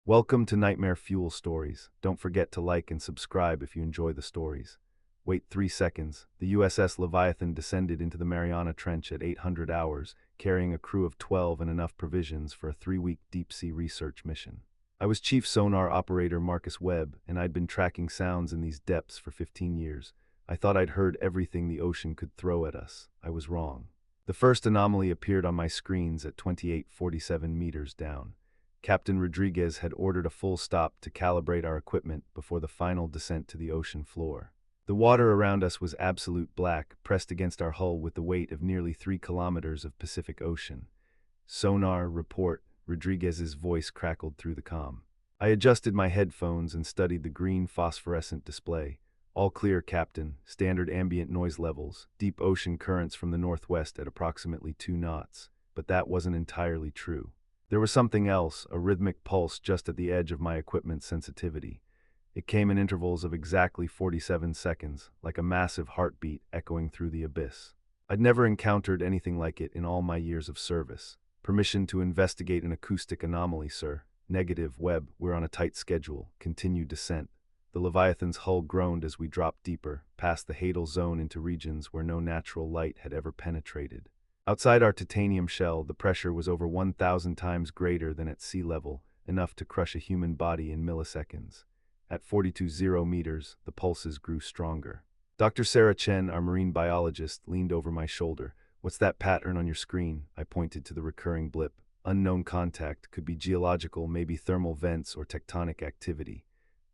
Welcome to Nightmare Fuel Stories. Don't forget to like and subscribe if you enjoy the stories. Wait 3 seconds. The USS Leviathan descended into the Mariana Trench at 800 hours, carrying a crew of 12 and enough provisions for a 3-week deep-sea research mission. I was Chief Sonar Operator Marcus Webb, and I'd been tracking sounds in these depths for 15 years. I thought I'd heard everything the ocean could throw at us. I was wrong. The first anomaly appeared on my screens at 2847 meters down. Captain Rodriguez had ordered a full stop to calibrate our equipment before the final descent to the ocean floor. The water around us was absolute black, pressed against our hull with the weight of nearly 3 kilometers of Pacific Ocean. Sonar, report, Rodriguez's voice crackled through the comm. I adjusted my headphones and studied the green phosphorescent display. All clear, Captain. Standard ambient noise levels. Deep ocean currents from the northwest at approximately 2 knots. But that wasn't entirely true. There was something else, a rhythmic pulse just at the edge of my equipment's sensitivity. It came in intervals of exactly 47 seconds, like a massive heartbeat echoing through the abyss. I'd never encountered anything like it in all my years of service. Permission to investigate an acoustic anomaly, sir. Negative, Webb, we're on a tight schedule. Continue descent. The Leviathan's hull groaned as we dropped deeper, past the hadal zone into regions where no natural light had ever penetrated. Outside our titanium shell, the pressure was over 1,000 times greater than at sea level, enough to crush a human body in milliseconds. At 42.0 meters, the pulses grew stronger. Dr. Sarah Chen, our marine biologist, leaned over my shoulder. What's that pattern on your screen? I pointed to the recurring blip. Unknown contact, could be geological, maybe thermal vents or tectonic activity.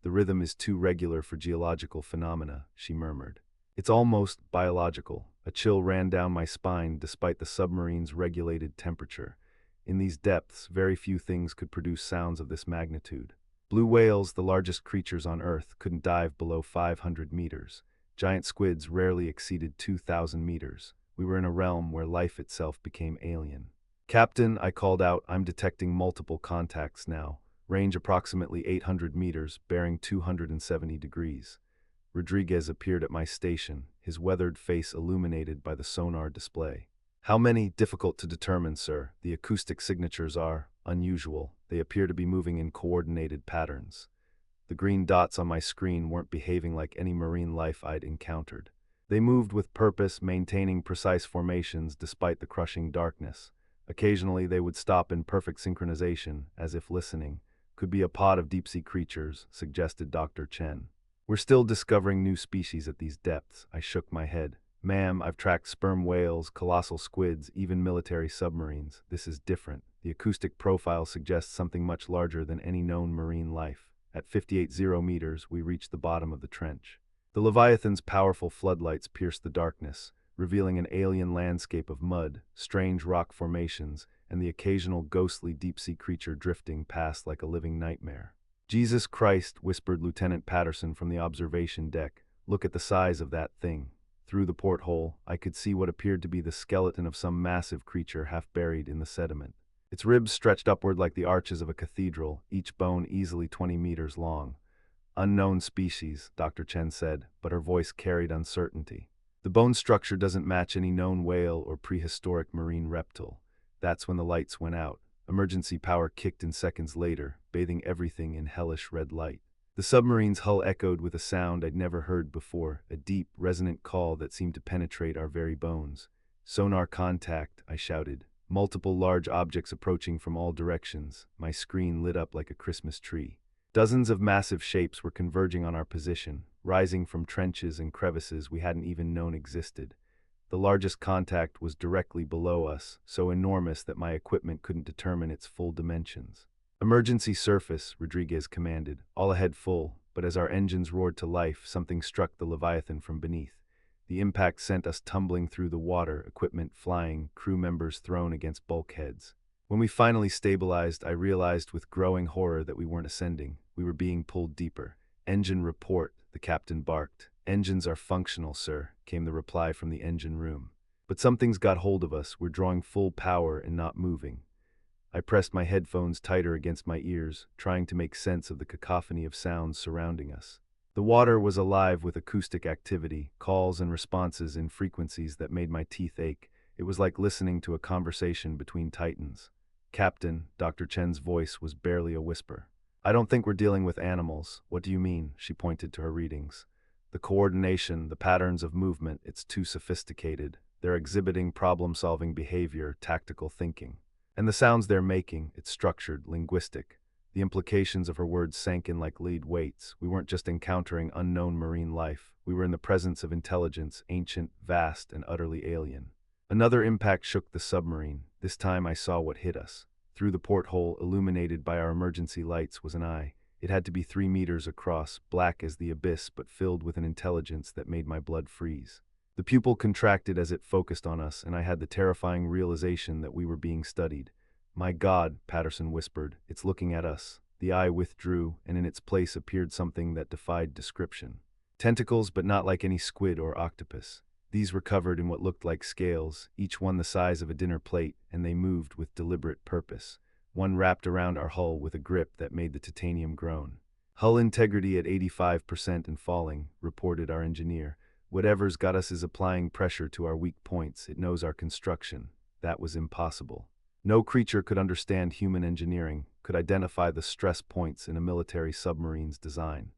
The rhythm is too regular for geological phenomena, she murmured. It's almost biological. A chill ran down my spine despite the submarine's regulated temperature. In these depths, very few things could produce sounds of this magnitude. Blue whales, the largest creatures on Earth, couldn't dive below 500 meters. Giant squids rarely exceeded 2,000 meters. We were in a realm where life itself became alien. Captain, I called out, I'm detecting multiple contacts now. Range approximately 800 meters, bearing 270 degrees. Rodriguez appeared at my station, his weathered face illuminated by the sonar display. How many? Difficult to determine, sir. The acoustic signatures are unusual. They appear to be moving in coordinated patterns. The green dots on my screen weren't behaving like any marine life I'd encountered. They moved with purpose, maintaining precise formations despite the crushing darkness. Occasionally they would stop in perfect synchronization, as if listening. Could be a pod of deep-sea creatures, suggested Dr. Chen. We're still discovering new species at these depths. I shook my head. Ma'am, I've tracked sperm whales, colossal squids, even military submarines. This is different. The acoustic profile suggests something much larger than any known marine life. At 58.0 meters, we reached the bottom of the trench. The Leviathan's powerful floodlights pierced the darkness, revealing an alien landscape of mud, strange rock formations, and the occasional ghostly deep-sea creature drifting past like a living nightmare. Jesus Christ, whispered Lieutenant Patterson from the observation deck. Look at the size of that thing. Through the porthole, I could see what appeared to be the skeleton of some massive creature half buried in the sediment. Its ribs stretched upward like the arches of a cathedral, each bone easily 20 meters long. Unknown species, Dr. Chen said, but her voice carried uncertainty. The bone structure doesn't match any known whale or prehistoric marine reptile. That's when the lights went out. Emergency power kicked in seconds later, bathing everything in hellish red light. The submarine's hull echoed with a sound I'd never heard before, a deep, resonant call that seemed to penetrate our very bones. Sonar contact, I shouted. Multiple large objects approaching from all directions. My screen lit up like a Christmas tree. Dozens of massive shapes were converging on our position, rising from trenches and crevices we hadn't even known existed. The largest contact was directly below us, so enormous that my equipment couldn't determine its full dimensions. Emergency surface, Rodriguez commanded, all ahead full, but as our engines roared to life, something struck the Leviathan from beneath. The impact sent us tumbling through the water, equipment flying, crew members thrown against bulkheads. When we finally stabilized, I realized with growing horror that we weren't ascending. We were being pulled deeper. Engine report, the captain barked. Engines are functional, sir, came the reply from the engine room. But something's got hold of us. We're drawing full power and not moving. I pressed my headphones tighter against my ears, trying to make sense of the cacophony of sounds surrounding us. The water was alive with acoustic activity, calls and responses in frequencies that made my teeth ache. It was like listening to a conversation between titans. Captain, Dr. Chen's voice was barely a whisper. I don't think we're dealing with animals. What do you mean? She pointed to her readings. The coordination, the patterns of movement, it's too sophisticated. They're exhibiting problem-solving behavior, tactical thinking. And the sounds they're making, it's structured, linguistic. The implications of her words sank in like lead weights. We weren't just encountering unknown marine life. We were in the presence of intelligence, ancient, vast, and utterly alien. Another impact shook the submarine. This time I saw what hit us. Through the porthole, illuminated by our emergency lights, was an eye. It had to be 3 meters across, black as the abyss, but filled with an intelligence that made my blood freeze. The pupil contracted as it focused on us, and I had the terrifying realization that we were being studied. "My God," Patterson whispered, "it's looking at us." The eye withdrew, and in its place appeared something that defied description. Tentacles, but not like any squid or octopus. These were covered in what looked like scales, each one the size of a dinner plate, and they moved with deliberate purpose. One wrapped around our hull with a grip that made the titanium groan. "Hull integrity at 85% and falling," reported our engineer. "Whatever's got us is applying pressure to our weak points. It knows our construction." That was impossible. No creature could understand human engineering, could identify the stress points in a military submarine's design.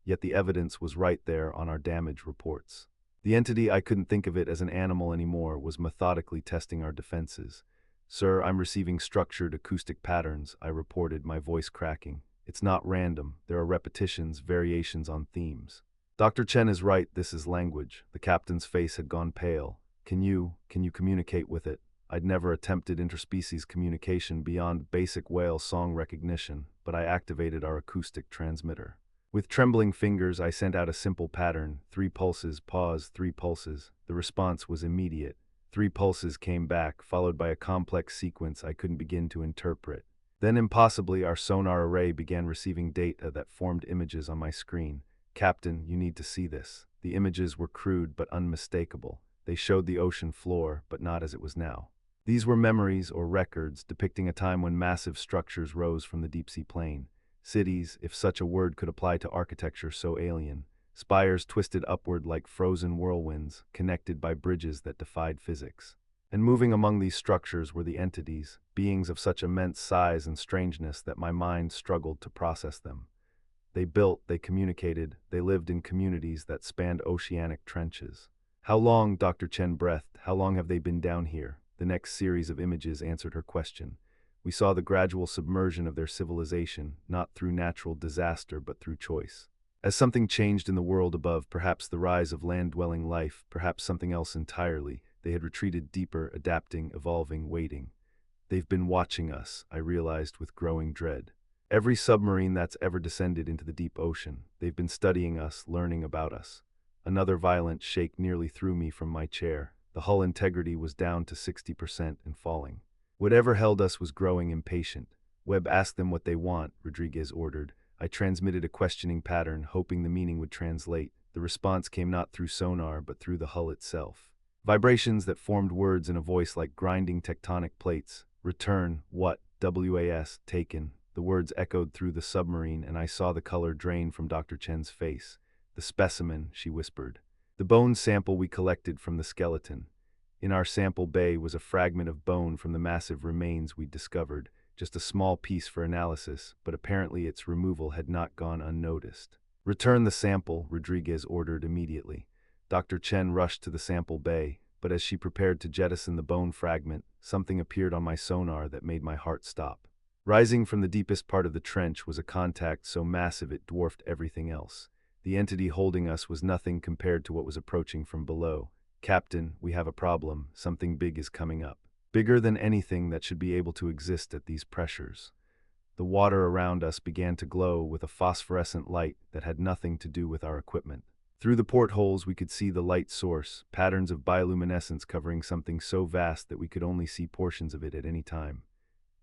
Yet the evidence was right there on our damage reports. The entity, I couldn't think of it as an animal anymore, was methodically testing our defenses. "Sir, I'm receiving structured acoustic patterns," I reported, my voice cracking. "It's not random. There are repetitions, variations on themes." "Dr. Chen is right, this is language." The captain's face had gone pale. Can you communicate with it?" I'd never attempted interspecies communication beyond basic whale song recognition, but I activated our acoustic transmitter. With trembling fingers, I sent out a simple pattern: 3 pulses, pause, 3 pulses. The response was immediate. 3 pulses came back, followed by a complex sequence I couldn't begin to interpret. Then, impossibly, our sonar array began receiving data that formed images on my screen. "Captain, you need to see this." The images were crude but unmistakable. They showed the ocean floor, but not as it was now. These were memories or records depicting a time when massive structures rose from the deep-sea plain. Cities, if such a word could apply to architecture so alien. Spires twisted upward like frozen whirlwinds, connected by bridges that defied physics. And moving among these structures were the entities, beings of such immense size and strangeness that my mind struggled to process them. They built, they communicated, they lived in communities that spanned oceanic trenches. "How long," Dr. Chen breathed, "how long have they been down here?" The next series of images answered her question. We saw the gradual submersion of their civilization, not through natural disaster but through choice. As something changed in the world above, perhaps the rise of land-dwelling life, perhaps something else entirely, they had retreated deeper, adapting, evolving, waiting. "They've been watching us," I realized with growing dread. "Every submarine that's ever descended into the deep ocean. They've been studying us, learning about us." Another violent shake nearly threw me from my chair. The hull integrity was down to 60% and falling. Whatever held us was growing impatient. "Webb, ask them what they want," Rodriguez ordered. I transmitted a questioning pattern, hoping the meaning would translate. The response came not through sonar, but through the hull itself. Vibrations that formed words in a voice like grinding tectonic plates. "Return, what? WAS, taken." The words echoed through the submarine, and I saw the color drain from Dr. Chen's face. "The specimen," she whispered. "The bone sample we collected from the skeleton." In our sample bay was a fragment of bone from the massive remains we'd discovered, just a small piece for analysis, but apparently its removal had not gone unnoticed. "Return the sample," Rodriguez ordered immediately. Dr. Chen rushed to the sample bay, but as she prepared to jettison the bone fragment, something appeared on my sonar that made my heart stop. Rising from the deepest part of the trench was a contact so massive it dwarfed everything else. The entity holding us was nothing compared to what was approaching from below. "Captain, we have a problem. Something big is coming up. Bigger than anything that should be able to exist at these pressures." The water around us began to glow with a phosphorescent light that had nothing to do with our equipment. Through the portholes we could see the light source, patterns of bioluminescence covering something so vast that we could only see portions of it at any time.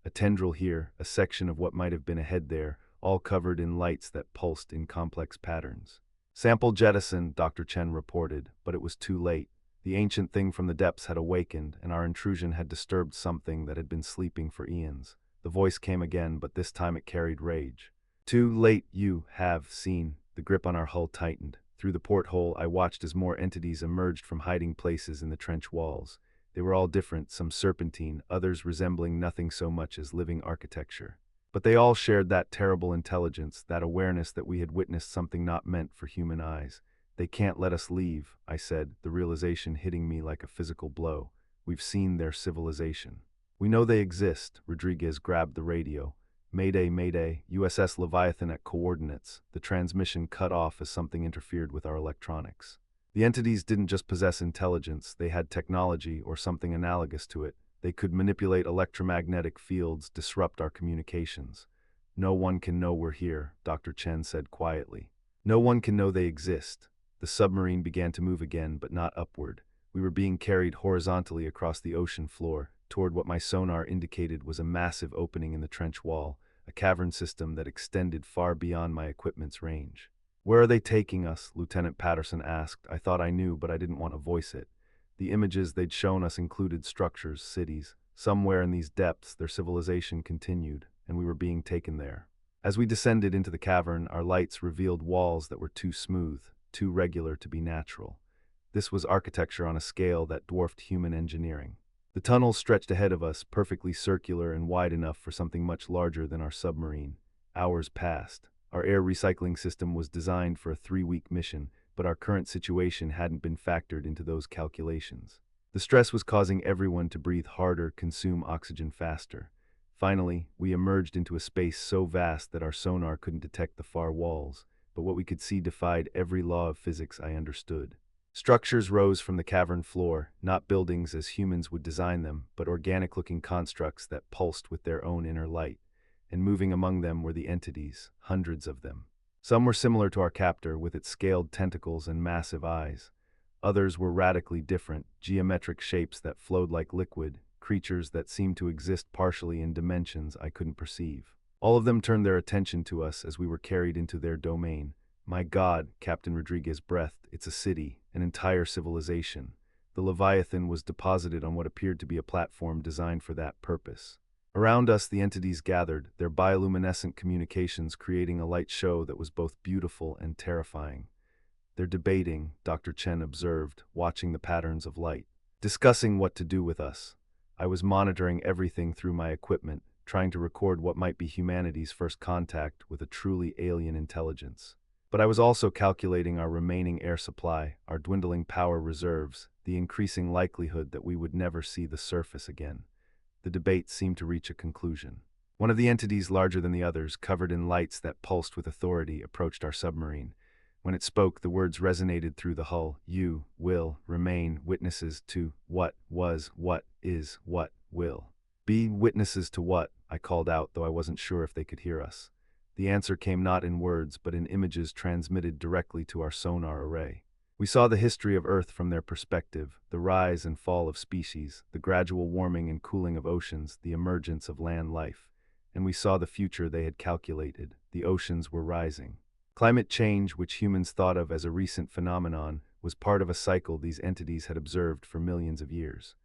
A tendril here, a section of what might have been a head there, all covered in lights that pulsed in complex patterns. "Sample jettisoned," Dr. Chen reported, but it was too late. The ancient thing from the depths had awakened, and our intrusion had disturbed something that had been sleeping for eons. The voice came again, but this time it carried rage. "Too late, you have seen." The grip on our hull tightened. Through the porthole, I watched as more entities emerged from hiding places in the trench walls. They were all different, some serpentine, others resembling nothing so much as living architecture. But they all shared that terrible intelligence, that awareness that we had witnessed something not meant for human eyes. "They can't let us leave," I said, the realization hitting me like a physical blow. "We've seen their civilization. We know they exist." Rodriguez grabbed the radio. "Mayday, Mayday, USS Leviathan at coordinates." The transmission cut off as something interfered with our electronics. The entities didn't just possess intelligence, they had technology, or something analogous to it. They could manipulate electromagnetic fields, disrupt our communications. "No one can know we're here," Dr. Chen said quietly. "No one can know they exist." The submarine began to move again, but not upward. We were being carried horizontally across the ocean floor, toward what my sonar indicated was a massive opening in the trench wall, a cavern system that extended far beyond my equipment's range. "Where are they taking us?" Lieutenant Patterson asked. I thought I knew, but I didn't want to voice it. The images they'd shown us included structures, cities. Somewhere in these depths, their civilization continued, and we were being taken there. As we descended into the cavern, our lights revealed walls that were too smooth, too regular to be natural. This was architecture on a scale that dwarfed human engineering. The tunnels stretched ahead of us, perfectly circular and wide enough for something much larger than our submarine. Hours passed. Our air recycling system was designed for a 3-week mission, but our current situation hadn't been factored into those calculations. The stress was causing everyone to breathe harder, consume oxygen faster. Finally, we emerged into a space so vast that our sonar couldn't detect the far walls, but what we could see defied every law of physics I understood. Structures rose from the cavern floor, not buildings as humans would design them, but organic-looking constructs that pulsed with their own inner light. And moving among them were the entities, hundreds of them. Some were similar to our captor, with its scaled tentacles and massive eyes. Others were radically different, geometric shapes that flowed like liquid, creatures that seemed to exist partially in dimensions I couldn't perceive. All of them turned their attention to us as we were carried into their domain. "My God," Captain Rodriguez breathed, "it's a city, an entire civilization." The Leviathan was deposited on what appeared to be a platform designed for that purpose. Around us, the entities gathered, their bioluminescent communications creating a light show that was both beautiful and terrifying. "They're debating," Dr. Chen observed, watching the patterns of light. "Discussing what to do with us." I was monitoring everything through my equipment, trying to record what might be humanity's first contact with a truly alien intelligence. But I was also calculating our remaining air supply, our dwindling power reserves, the increasing likelihood that we would never see the surface again. The debate seemed to reach a conclusion. One of the entities larger than the others, covered in lights that pulsed with authority, approached our submarine. When it spoke, the words resonated through the hull. "You will remain witnesses to what was, what is, what will." "Be witnesses to what?" I called out, though I wasn't sure if they could hear us. The answer came not in words, but in images transmitted directly to our sonar array. We saw the history of Earth from their perspective, the rise and fall of species, the gradual warming and cooling of oceans, the emergence of land life. And we saw the future they had calculated. The oceans were rising. Climate change, which humans thought of as a recent phenomenon, was part of a cycle these entities had observed for millions of years.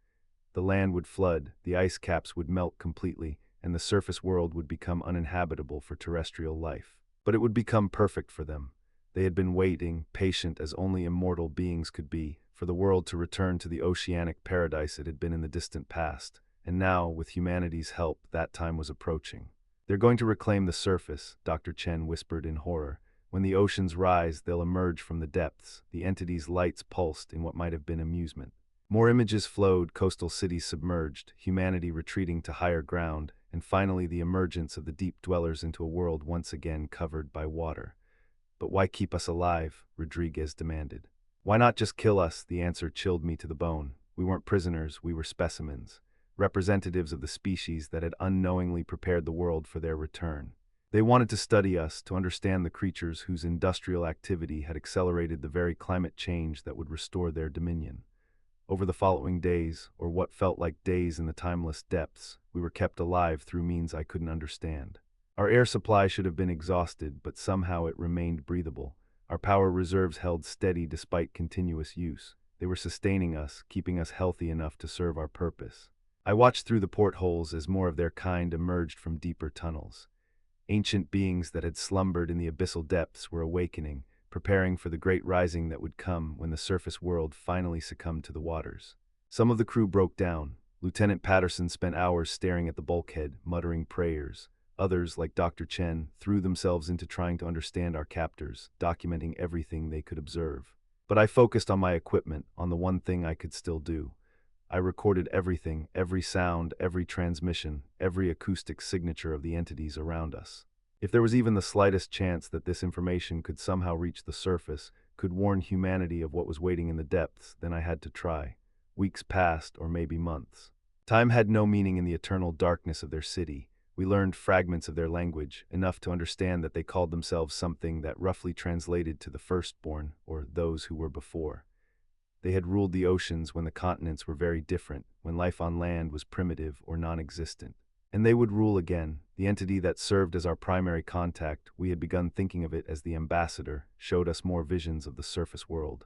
The land would flood, the ice caps would melt completely, and the surface world would become uninhabitable for terrestrial life. But it would become perfect for them. They had been waiting, patient as only immortal beings could be, for the world to return to the oceanic paradise it had been in the distant past. And now, with humanity's help, that time was approaching. "They're going to reclaim the surface," Dr. Chen whispered in horror. "When the oceans rise, they'll emerge from the depths." The entity's lights pulsed in what might have been amusement. More images flowed, coastal cities submerged, humanity retreating to higher ground, and finally the emergence of the deep dwellers into a world once again covered by water. "But why keep us alive?" Rodriguez demanded. "Why not just kill us?" The answer chilled me to the bone. We weren't prisoners, we were specimens, representatives of the species that had unknowingly prepared the world for their return. They wanted to study us, to understand the creatures whose industrial activity had accelerated the very climate change that would restore their dominion. Over the following days, or what felt like days in the timeless depths, we were kept alive through means I couldn't understand. Our air supply should have been exhausted, but somehow it remained breathable. Our power reserves held steady despite continuous use. They were sustaining us, keeping us healthy enough to serve our purpose. I watched through the portholes as more of their kind emerged from deeper tunnels. Ancient beings that had slumbered in the abyssal depths were awakening, preparing for the great rising that would come when the surface world finally succumbed to the waters. Some of the crew broke down. Lieutenant Patterson spent hours staring at the bulkhead, muttering prayers. Others, like Dr. Chen, threw themselves into trying to understand our captors, documenting everything they could observe. But I focused on my equipment, on the one thing I could still do. I recorded everything, every sound, every transmission, every acoustic signature of the entities around us. If there was even the slightest chance that this information could somehow reach the surface, could warn humanity of what was waiting in the depths, then I had to try. Weeks passed, or maybe months. Time had no meaning in the eternal darkness of their city. We learned fragments of their language, enough to understand that they called themselves something that roughly translated to the firstborn, or those who were before. They had ruled the oceans when the continents were very different, when life on land was primitive or non-existent. And they would rule again. The entity that served as our primary contact, we had begun thinking of it as the ambassador, showed us more visions of the surface world.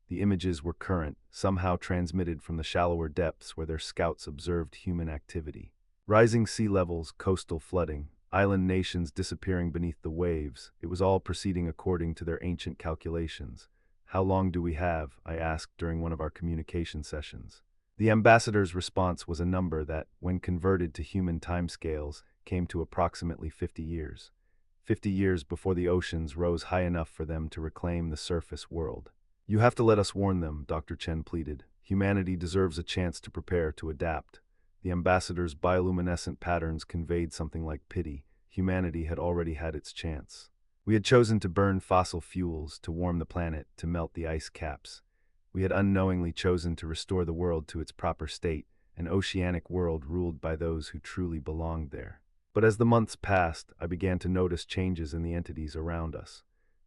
The images were current, somehow transmitted from the shallower depths where their scouts observed human activity. Rising sea levels, coastal flooding, island nations disappearing beneath the waves, it was all proceeding according to their ancient calculations. "How long do we have?" I asked during one of our communication sessions. The ambassador's response was a number that, when converted to human timescales, came to approximately 50 years. 50 years before the oceans rose high enough for them to reclaim the surface world. "You have to let us warn them," Dr. Chen pleaded. "Humanity deserves a chance to prepare, to adapt." The ambassador's bioluminescent patterns conveyed something like pity. Humanity had already had its chance. We had chosen to burn fossil fuels, to warm the planet, to melt the ice caps. We had unknowingly chosen to restore the world to its proper state, an oceanic world ruled by those who truly belonged there. But as the months passed, I began to notice changes in the entities around us.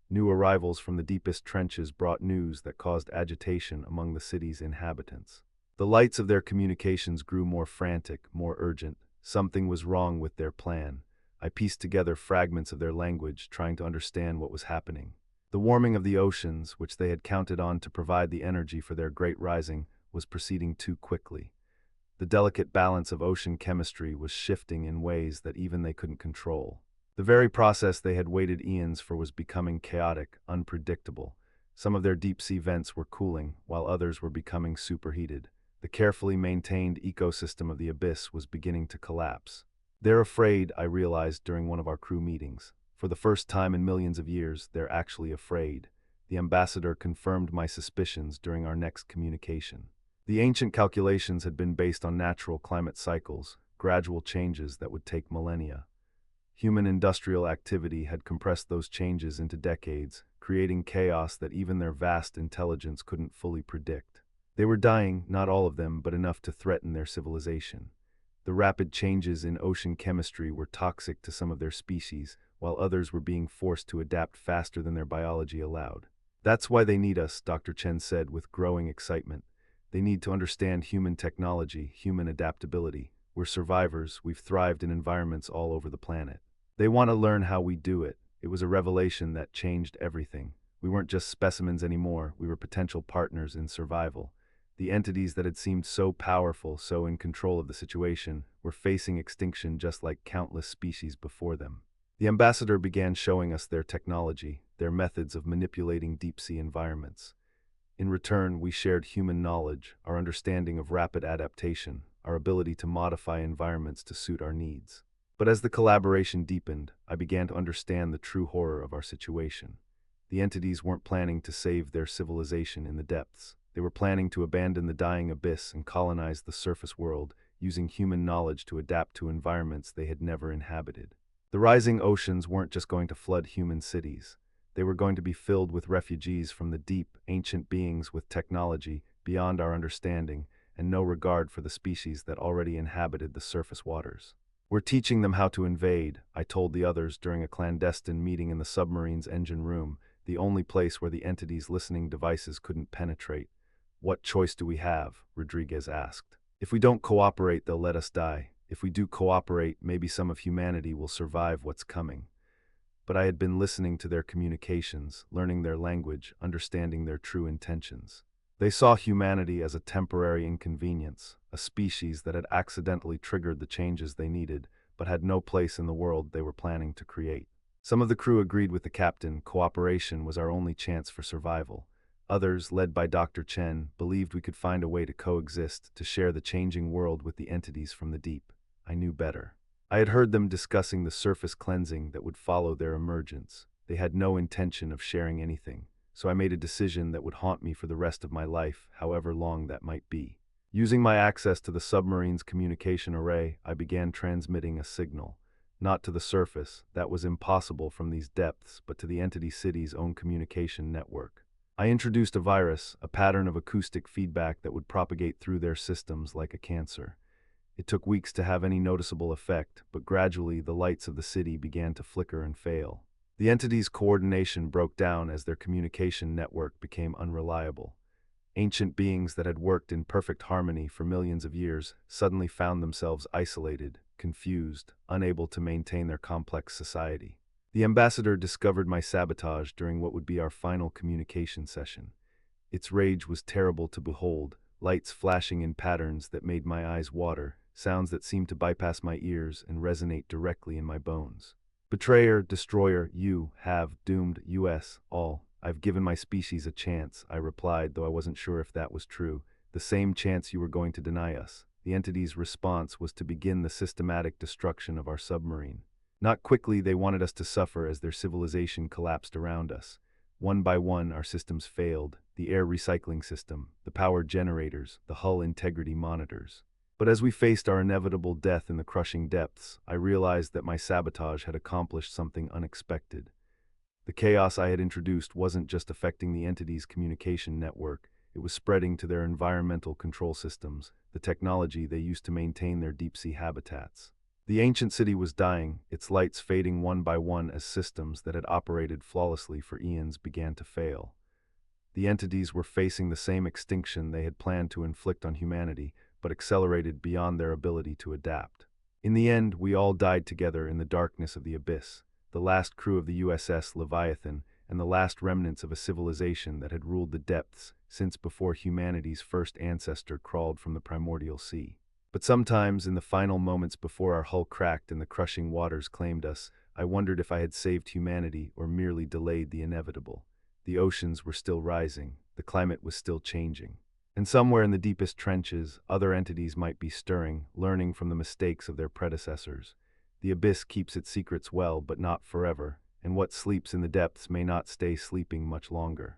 New arrivals from the deepest trenches brought news that caused agitation among the city's inhabitants. The lights of their communications grew more frantic, more urgent. Something was wrong with their plan. I pieced together fragments of their language, trying to understand what was happening. The warming of the oceans, which they had counted on to provide the energy for their great rising, was proceeding too quickly. The delicate balance of ocean chemistry was shifting in ways that even they couldn't control. The very process they had waited eons for was becoming chaotic, unpredictable. Some of their deep-sea vents were cooling, while others were becoming superheated. The carefully maintained ecosystem of the abyss was beginning to collapse. "They're afraid," I realized during one of our crew meetings. For the first time in millions of years, they're actually afraid. The ambassador confirmed my suspicions during our next communication. The ancient calculations had been based on natural climate cycles, gradual changes that would take millennia. Human industrial activity had compressed those changes into decades, creating chaos that even their vast intelligence couldn't fully predict. They were dying, not all of them, but enough to threaten their civilization. The rapid changes in ocean chemistry were toxic to some of their species, while others were being forced to adapt faster than their biology allowed. "That's why they need us," Dr. Chen said with growing excitement. "They need to understand human technology, human adaptability. We're survivors, we've thrived in environments all over the planet. They want to learn how we do it." It was a revelation that changed everything. We weren't just specimens anymore, we were potential partners in survival. The entities that had seemed so powerful, so in control of the situation, were facing extinction just like countless species before them. The ambassador began showing us their technology, their methods of manipulating deep-sea environments. In return, we shared human knowledge, our understanding of rapid adaptation, our ability to modify environments to suit our needs. But as the collaboration deepened, I began to understand the true horror of our situation. The entities weren't planning to save their civilization in the depths. They were planning to abandon the dying abyss and colonize the surface world, using human knowledge to adapt to environments they had never inhabited. The rising oceans weren't just going to flood human cities. They were going to be filled with refugees from the deep, ancient beings with technology beyond our understanding and no regard for the species that already inhabited the surface waters. "We're teaching them how to invade," I told the others during a clandestine meeting in the submarine's engine room, the only place where the entity's listening devices couldn't penetrate. "What choice do we have?" Rodriguez asked. "If we don't cooperate, they'll let us die. If we do cooperate, maybe some of humanity will survive what's coming." But I had been listening to their communications, learning their language, understanding their true intentions. They saw humanity as a temporary inconvenience, a species that had accidentally triggered the changes they needed, but had no place in the world they were planning to create. Some of the crew agreed with the captain. Cooperation was our only chance for survival. Others, led by Dr. Chen, believed we could find a way to coexist, to share the changing world with the entities from the deep. I knew better. I had heard them discussing the surface cleansing that would follow their emergence. They had no intention of sharing anything, so I made a decision that would haunt me for the rest of my life, however long that might be. Using my access to the submarine's communication array, I began transmitting a signal. Not to the surface, that was impossible from these depths, but to the entity city's own communication network. I introduced a virus, a pattern of acoustic feedback that would propagate through their systems like a cancer. It took weeks to have any noticeable effect, but gradually the lights of the city began to flicker and fail. The entity's coordination broke down as their communication network became unreliable. Ancient beings that had worked in perfect harmony for millions of years suddenly found themselves isolated, confused, unable to maintain their complex society. The ambassador discovered my sabotage during what would be our final communication session. Its rage was terrible to behold, lights flashing in patterns that made my eyes water, sounds that seemed to bypass my ears and resonate directly in my bones. Betrayer, destroyer, you have doomed us all. I've given my species a chance, I replied, though I wasn't sure if that was true. The same chance you were going to deny us. The entity's response was to begin the systematic destruction of our submarine. Not quickly, they wanted us to suffer as their civilization collapsed around us. One by one, our systems failed, the air recycling system, the power generators, the hull integrity monitors. But as we faced our inevitable death in the crushing depths, I realized that my sabotage had accomplished something unexpected. The chaos I had introduced wasn't just affecting the entity's communication network, it was spreading to their environmental control systems, the technology they used to maintain their deep-sea habitats. The ancient city was dying, its lights fading one by one as systems that had operated flawlessly for eons began to fail. The entities were facing the same extinction they had planned to inflict on humanity, but accelerated beyond their ability to adapt. In the end, we all died together in the darkness of the abyss, the last crew of the USS Leviathan, and the last remnants of a civilization that had ruled the depths since before humanity's first ancestor crawled from the primordial sea. But sometimes, in the final moments before our hull cracked and the crushing waters claimed us, I wondered if I had saved humanity or merely delayed the inevitable. The oceans were still rising, the climate was still changing. And somewhere in the deepest trenches, other entities might be stirring, learning from the mistakes of their predecessors. The abyss keeps its secrets well, but not forever, and what sleeps in the depths may not stay sleeping much longer.